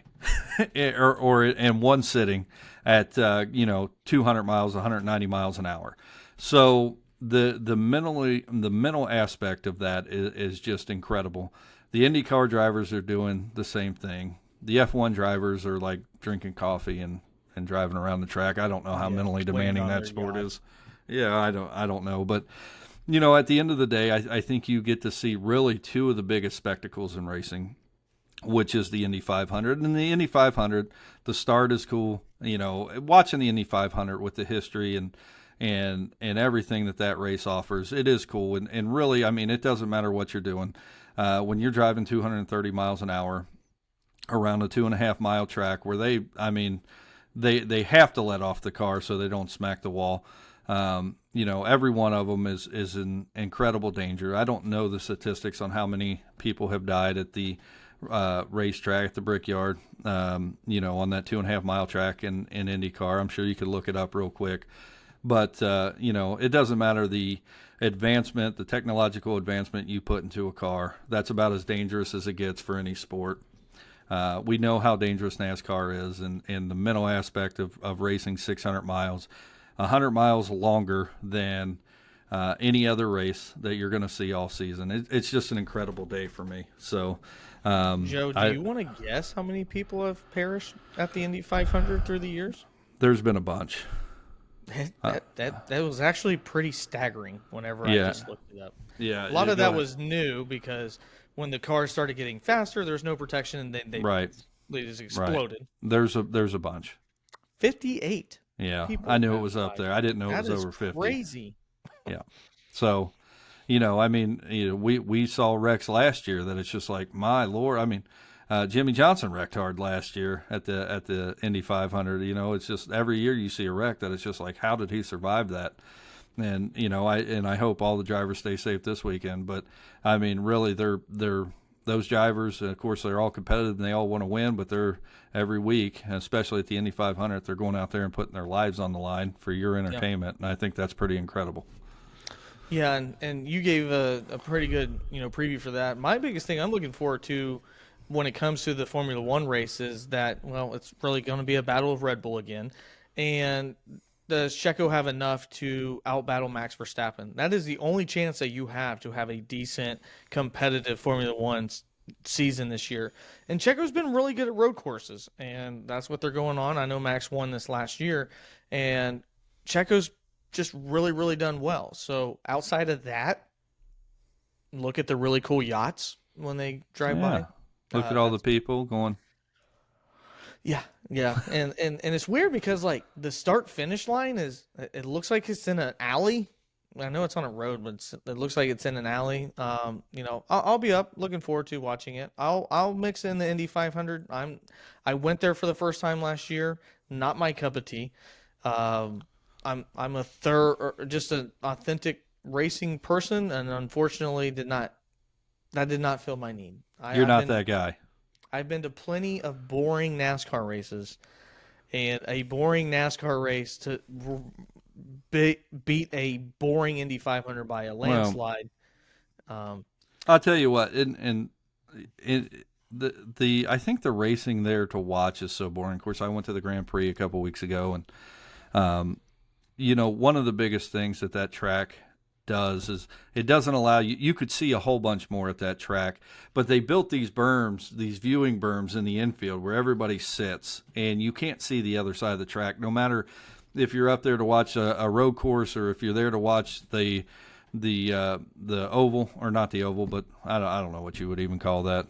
or in one sitting at 200 miles, 190 miles an hour. So the mental aspect of that is just incredible. The IndyCar drivers are doing the same thing. The F1 drivers are like drinking coffee and driving around the track. I don't know how mentally demanding that sport is. Yeah, I don't know, but At the end of the day, I think you get to see really two of the biggest spectacles in racing, which is the Indy 500. And the Indy 500, the start is cool. Watching the Indy 500 with the history and everything that race offers, it is cool. And really, I mean, it doesn't matter what you're doing. When you're driving 230 miles an hour around a 2.5 mile track where they have to let off the car so they don't smack the wall. Every one of them is in incredible danger. I don't know the statistics on how many people have died at the racetrack at the Brickyard, on that 2.5 mile track in IndyCar. I'm sure you could look it up real quick. But, it doesn't matter the advancement, the technological advancement you put into a car. That's about as dangerous as it gets for any sport. We know how dangerous NASCAR is and the mental aspect of racing 600 miles, 100 miles longer than any other race that you're going to see all season. It's just an incredible day for me. So, Joe, do you want to guess how many people have perished at the Indy 500 through the years? There's been a bunch. That was actually pretty staggering whenever I just looked it up. Yeah, a lot of that was new because when the cars started getting faster, there's no protection, and then they just exploded. Right. There's a bunch. 58. Yeah, I knew it was up there. I didn't know it was over 50. Crazy. Yeah. So, we saw wrecks last year that it's just like, my Lord. I mean, Jimmy Johnson wrecked hard last year at the Indy 500. It's just every year you see a wreck that it's just like, how did he survive that? And I hope all the drivers stay safe this weekend. But I mean, really, they're those drivers. Of course, they're all competitive and they all want to win. But they're every week, especially at the Indy 500, they're going out there and putting their lives on the line for your entertainment. And I think that's pretty incredible. Yeah, and you gave a pretty good preview for that. My biggest thing I'm looking forward to when it comes to the Formula One race is that, it's really going to be a battle of Red Bull again. And does Checo have enough to outbattle Max Verstappen? That is the only chance that you have to have a decent competitive Formula One season this year. And Checo's been really good at road courses, and that's what they're going on. I know Max won this last year, and Checo's just really, really done well. So outside of that, look at the really cool yachts when they drive by. Look at all the people going. Yeah. And it's weird because, like, the start-finish line it looks like it's in an alley. I know it's on a road, but it looks like it's in an alley. I'll be up, looking forward to watching it. I'll mix in the Indy 500. I went there for the first time last year. Not my cup of tea. I'm just an authentic racing person, and unfortunately that did not fill my need. You're not that guy. I've been to plenty of boring NASCAR races, and a boring NASCAR race to beat a boring Indy 500 by a landslide. I'll tell you what, I think the racing there to watch is so boring. Of course, I went to the Grand Prix a couple weeks ago, and one of the biggest things that track does is it doesn't allow you could see a whole bunch more at that track, but they built these berms, these viewing berms in the infield where everybody sits, and you can't see the other side of the track, no matter if you're up there to watch a road course or if you're there to watch the oval, or not the oval, but I don't know what you would even call that.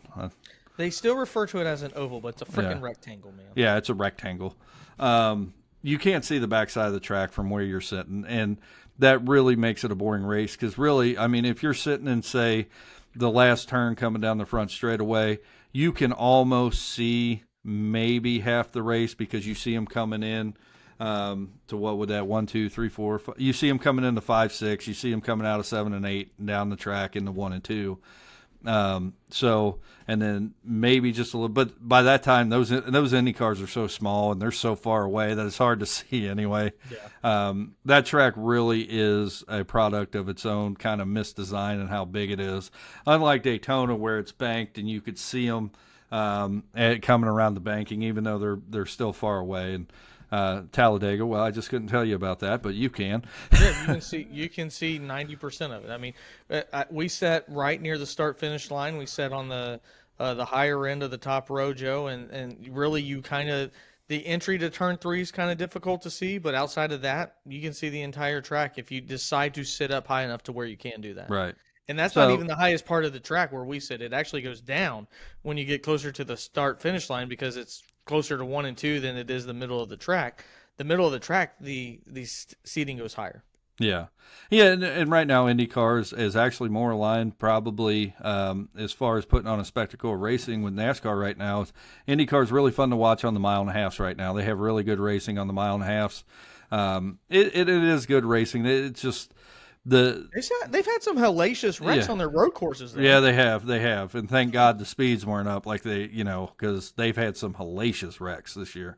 They still refer to it as an oval, but it's a freaking rectangle, man. Yeah, it's a rectangle. You can't see the backside of the track from where you're sitting, and that really makes it a boring race because really, I mean, if you're sitting in, say, the last turn coming down the front straightaway, you can almost see maybe half the race because you see them coming in to what would that 1, 2, 3, 4, 5, you see them coming into 5, 6, you see them coming out of 7 and 8 and down the track into 1 and 2. And then maybe just a little, but by that time, those Indy cars are so small and they're so far away that it's hard to see anyway. Yeah. That track really is a product of its own kind of misdesign and how big it is. Unlike Daytona, where it's banked and you could see them coming around the banking, even though they're still far away. And Talladega, well, I just couldn't tell you about that, but you can. Yeah, you can see 90% of it. I mean, we sat right near the start-finish line. We sat on the higher end of the top row, Joe, and really you kind of The entry to turn 3 is kind of difficult to see, but outside of that, you can see the entire track if you decide to sit up high enough to where you can do that. Right. And that's not So even the highest part of the track where we sit. It actually goes down when you get closer to the start finish line because it's closer to 1 and 2 than it is the middle of the track. The middle of the track, the seating goes higher. yeah, yeah, and right now Indy cars is actually more aligned probably as far as putting on a spectacle of racing with NASCAR right now. Indy cars really fun to watch on the mile and a halfs right now. They have really good racing on the mile and a halfs. It is good racing. It's just They've had some hellacious wrecks on their road courses, though. Yeah, they have, and thank God the speeds weren't up like because they've had some hellacious wrecks this year.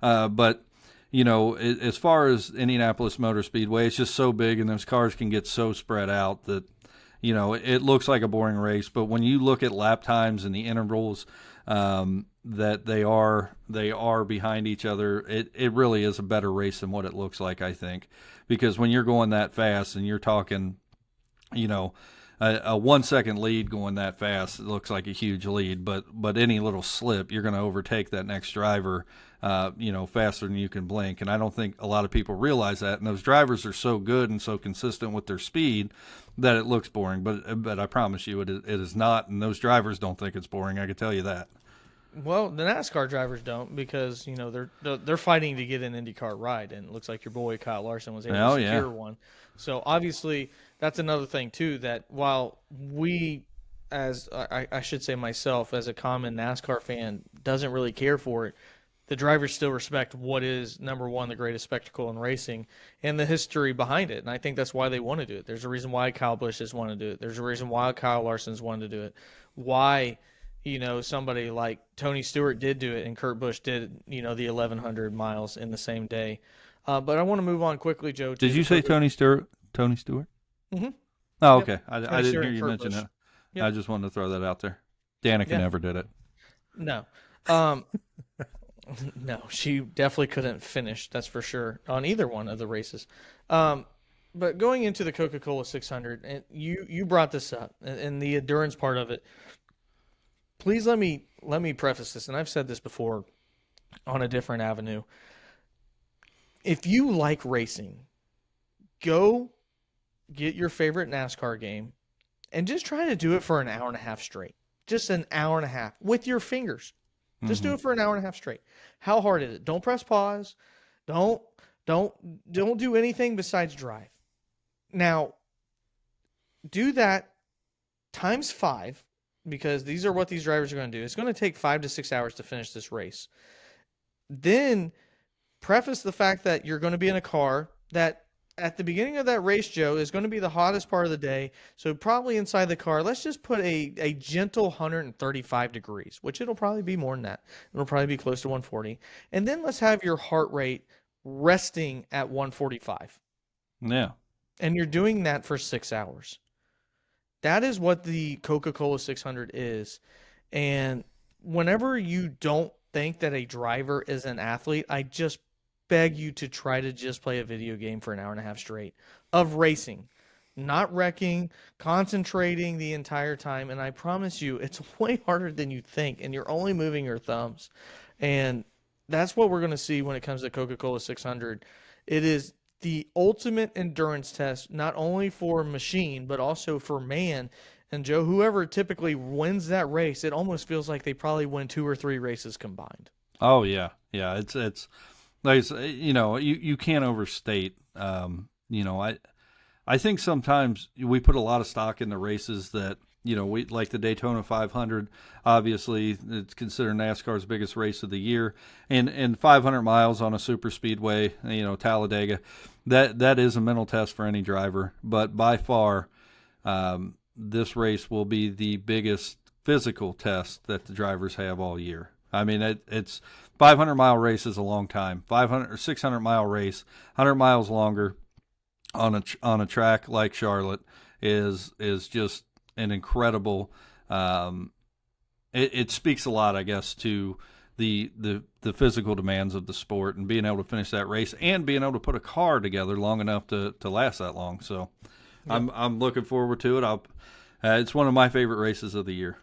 But as far as Indianapolis Motor Speedway, it's just so big, and those cars can get so spread out that it looks like a boring race. But when you look at lap times and the intervals that they are behind each other, it really is a better race than what it looks like, I think. Because when you're going that fast and you're talking, a 1 second lead going that fast, it looks like a huge lead. But any little slip, you're going to overtake that next driver, faster than you can blink. And I don't think a lot of people realize that. And those drivers are so good and so consistent with their speed that it looks boring. But I promise you, it is not. And those drivers don't think it's boring. I can tell you that. Well, the NASCAR drivers don't because they're fighting to get an IndyCar ride, and it looks like your boy Kyle Larson was able to secure one. So obviously, that's another thing too. That while we, as I should say myself, as a common NASCAR fan, doesn't really care for it, the drivers still respect what is number one, the greatest spectacle in racing, and the history behind it. And I think that's why they want to do it. There's a reason why Kyle Busch has wanted to do it. There's a reason why Kyle Larson's wanted to do it. Why? Somebody like Tony Stewart did do it, and Kurt Busch did, the 1,100 miles in the same day. But I want to move on quickly, Joe. Did you say Tony Stewart? Tony Stewart? Mm-hmm. Oh, okay. Yep. I didn't hear you mention Busch. that. Yep. I just wanted to throw that out there. Danica never did it. No. No, she definitely couldn't finish, that's for sure, on either one of the races. But going into the Coca-Cola 600, and you brought this up, and the endurance part of it. Please let me preface this, and I've said this before on a different avenue. If you like racing, go get your favorite NASCAR game and just try to do it for an hour and a half straight. Just an hour and a half with your fingers. Just do it for an hour and a half straight. How hard is it? Don't press pause. Don't do anything besides drive. Now, do that times 5. Because these are what these drivers are going to do. It's going to take 5 to 6 hours to finish this race. Then preface the fact that you're going to be in a car that at the beginning of that race, Joe, is going to be the hottest part of the day. So probably inside the car, let's just put a gentle 135 degrees, which it'll probably be more than that. It'll probably be close to 140. And then let's have your heart rate resting at 145. Yeah. And you're doing that for 6 hours. That is what the Coca-Cola 600 is. And whenever you don't think that a driver is an athlete, I just beg you to try to just play a video game for an hour and a half straight of racing, not wrecking, concentrating the entire time. And I promise you, it's way harder than you think, and you're only moving your thumbs. And that's what we're going to see when it comes to Coca-Cola 600. It is the ultimate endurance test, not only for machine, but also for man. And Joe, whoever typically wins that race, it almost feels like they probably win 2 or 3 races combined. Oh yeah. Yeah. It's like, you can't overstate, I think sometimes we put a lot of stock in the races that, we like the Daytona 500. Obviously, it's considered NASCAR's biggest race of the year, and 500 miles on a super speedway, Talladega. That is a mental test for any driver. But by far, this race will be the biggest physical test that the drivers have all year. I mean, it's 500-mile race is a long time. 500 or 600-mile race, 100 miles longer on a track like Charlotte is just an incredible. It speaks a lot, I guess, to the physical demands of the sport and being able to finish that race and being able to put a car together long enough to last that long. So, yeah. I'm looking forward to it. It's one of my favorite races of the year.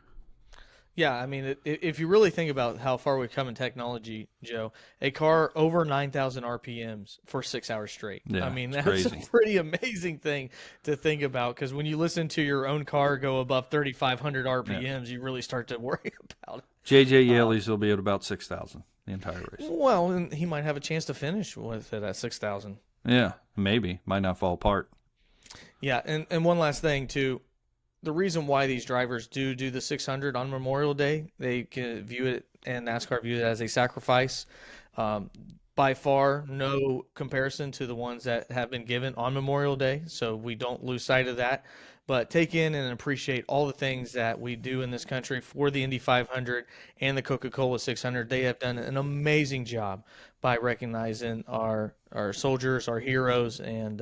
Yeah, I mean, if you really think about how far we've come in technology, Joe, a car over 9,000 RPMs for 6 hours straight. I Yeah, mean, it's that's a crazy. pretty amazing thing to think about because when you listen to your own car go above 3,500 Yeah. RPMs, you really start to worry about it. JJ Yeley's will be at about 6,000 the entire race. Well, and he might have a chance to finish with it at 6,000. Yeah, maybe. Might not fall apart. Yeah, and one last thing, too. The reason why these drivers do the 600 on Memorial Day, they can view it, and NASCAR view it as a sacrifice. Um, by far, no comparison to the ones that have been given on Memorial Day, so we don't lose sight of that. But take in and appreciate all the things that we do in this country for the Indy 500 and the Coca-Cola 600. They have done an amazing job by recognizing our soldiers, our heroes, and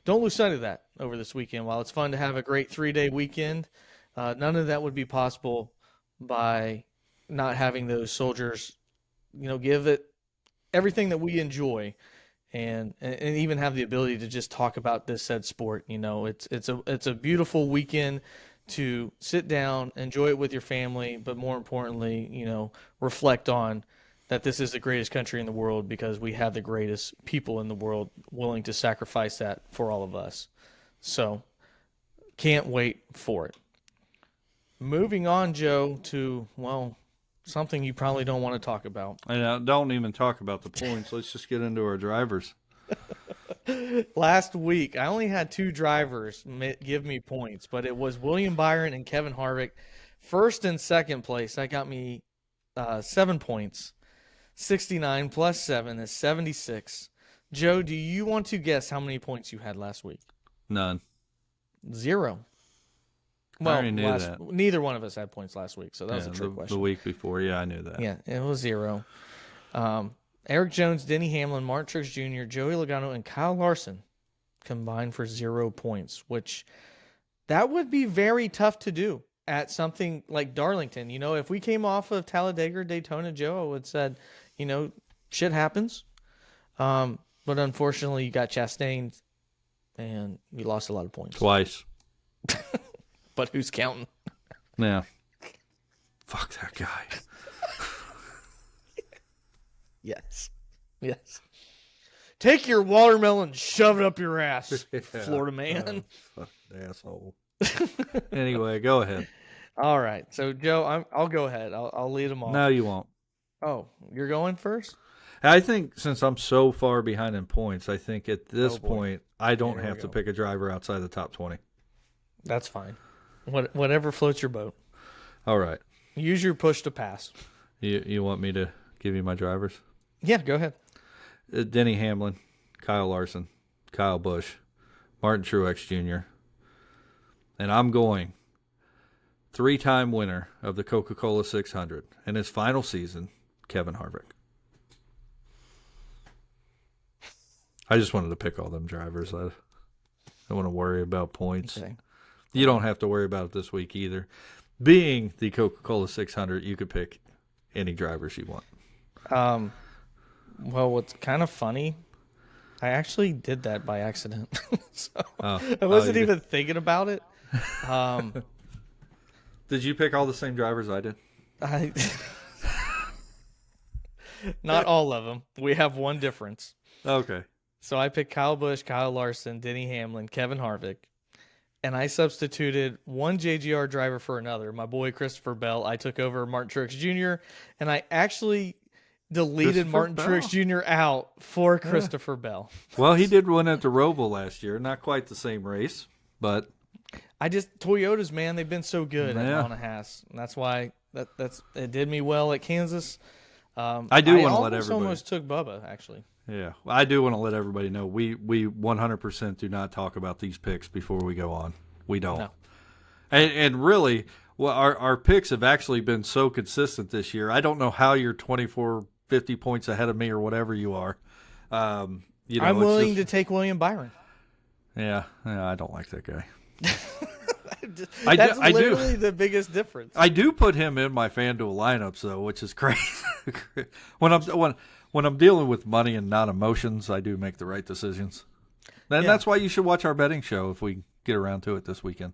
don't lose sight of that over this weekend. While it's fun to have a great 3-day weekend, none of that would be possible by not having those soldiers, give it everything that we enjoy, and even have the ability to just talk about this said sport. It's a beautiful weekend to sit down, enjoy it with your family, but more importantly, reflect on that this is the greatest country in the world because we have the greatest people in the world willing to sacrifice that for all of us. So, can't wait for it. Moving on, Joe, to, well, something you probably don't want to talk about. And don't even talk about the points. Let's just get into our drivers. Last week, I only had 2 drivers give me points, but it was William Byron and Kevin Harvick. First and second place, that got me 7 points. 69 plus 7 is 76. Joe, do you want to guess how many points you had last week? None. 0. I Well, already knew that. neither one of us had points last week, so that was a trick the question. week before, yeah, I knew that. Yeah, it was 0. Eric Jones, Denny Hamlin, Martin Truex Jr., Joey Logano, and Kyle Larson combined for 0 points, which that would be very tough to do at something like Darlington. If we came off of Talladega or Daytona, Joe, I would have said, shit happens. But unfortunately, you got Chastained, and you lost a lot of points. Twice. But who's counting? Yeah. Fuck that guy. Yes. Take your watermelon and shove it up your ass, Florida man. Fuck asshole. Anyway, go ahead. All right. So, Joe, I'll go ahead. I'll lead them off. No, you won't. Oh, you're going first? I think since I'm so far behind in points, I think at this point I don't Here we have to go. pick a driver outside the top 20. That's fine. Whatever floats your boat. All right. Use your push to pass. You want me to give you my drivers? Yeah, go ahead. Denny Hamlin, Kyle Larson, Kyle Busch, Martin Truex Jr., and I'm going 3-time winner of the Coca-Cola 600 in his final season, Kevin Harvick. I just wanted to pick all them drivers. I don't want to worry about points. Okay. You don't have to worry about it this week either. Being the Coca-Cola 600, you could pick any drivers you want. Well, what's kind of funny, I actually did that by accident. So I wasn't even thinking about it. Did you pick all the same drivers I did? Not all of them. We have one difference. Okay. So I picked Kyle Busch, Kyle Larson, Denny Hamlin, Kevin Harvick, and I substituted one JGR driver for another. My boy Christopher Bell. I took over Martin Truex Jr., and I actually deleted Martin Truex Jr. out for Christopher Bell. Well, he did win at the Roval last year. Not quite the same race, but Toyotas, man, they've been so good at Mile and a Half. And that's why it did me well at Kansas. I do want to let everybody. Almost took Bubba, actually. Yeah, I do want to let everybody know we 100% do not talk about these picks before we go on. We don't. No. And really, well, our picks have actually been so consistent this year. I don't know how you're 24, 50 points ahead of me or whatever you are. I'm willing to take William Byron. Yeah, I don't like that guy. That's literally the biggest difference. I do put him in my FanDuel lineups though, which is crazy. When I'm dealing with money and not emotions, I do make the right decisions. And that's why you should watch our betting show if we get around to it this weekend.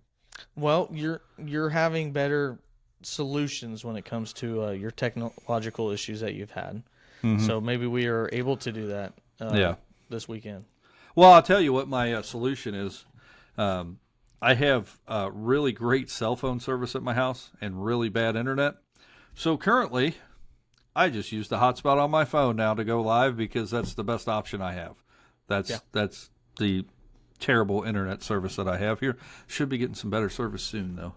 Well, you're having better solutions when it comes to your technological issues that you've had. So maybe we are able to do that this weekend. Well, I'll tell you what my solution is. I have really great cell phone service at my house and really bad internet. So currently, I just use the hotspot on my phone now to go live because that's the best option I have. That's the terrible internet service that I have here. Should be getting some better service soon, though.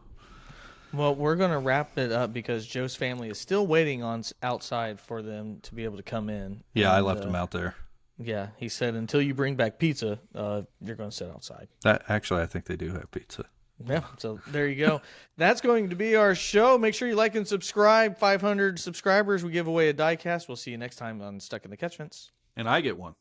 Well, we're going to wrap it up because Joe's family is still waiting on outside for them to be able to come in. Yeah, I left them out there. Yeah, he said until you bring back pizza, you're going to sit outside. Actually, I think they do have pizza. Yeah, so there you go. That's going to be our show. Make sure you like and subscribe. 500 subscribers, we give away a diecast. We'll see you next time on Stuck in the Catchfence. And I get one.